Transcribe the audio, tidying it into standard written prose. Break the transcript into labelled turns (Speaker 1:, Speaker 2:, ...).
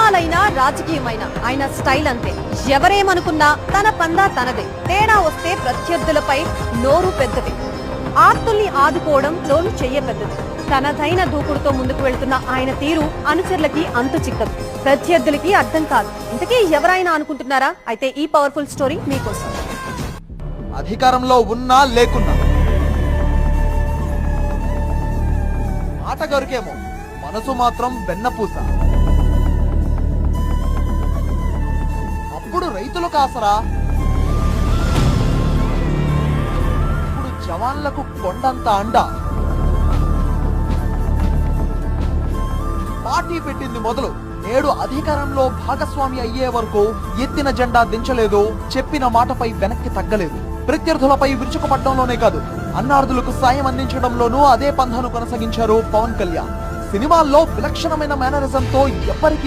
Speaker 1: సినిమాలైనా రాజకీయమైనా ఆయన స్టైల్ అంతే. ఎవరేమనుకున్నా తన పందా తనదే. తేడా వస్తే ప్రత్యర్థులపై నోరు పెద్దది. ఆర్తుల్ని ఆదుకోవడంలోనూ చెయ్య పెద్దది. తనదైన దూకుడుతో ముందుకు వెళ్తున్న ఆయన తీరు అనుచరులకి అంతు చిక్కదు, ప్రత్యర్థులకి అర్థం కాదు. ఇంతకీ ఎవరైనా అనుకుంటున్నారా? అయితే ఈ పవర్ఫుల్ స్టోరీ మీకోసం.
Speaker 2: అధికారంలో ఉన్నా లేకున్నా ఆటగారికేమో మనసు మాత్రం వెన్నపూస. అప్పుడు రైతులు కాసరా, ఇప్పుడు జవాన్లకు కొండంత అండ. పార్టీ పెట్టింది మొదలు నేడు అధికారంలో భాగస్వామి అయ్యే వరకు ఎత్తిన జెండా దించలేదు, చెప్పిన మాటపై వెనక్కి తగ్గలేదు. ప్రత్యర్థులపై విరుచుకుపడడంలోనే కాదు, అన్నార్థులకు సాయం అందించడంలోనూ అదే పంథాను కొనసాగించారు పవన్ కళ్యాణ్. సినిమాల్లో విలక్షణమైన మేనరిజంతో ఎవ్వరికీ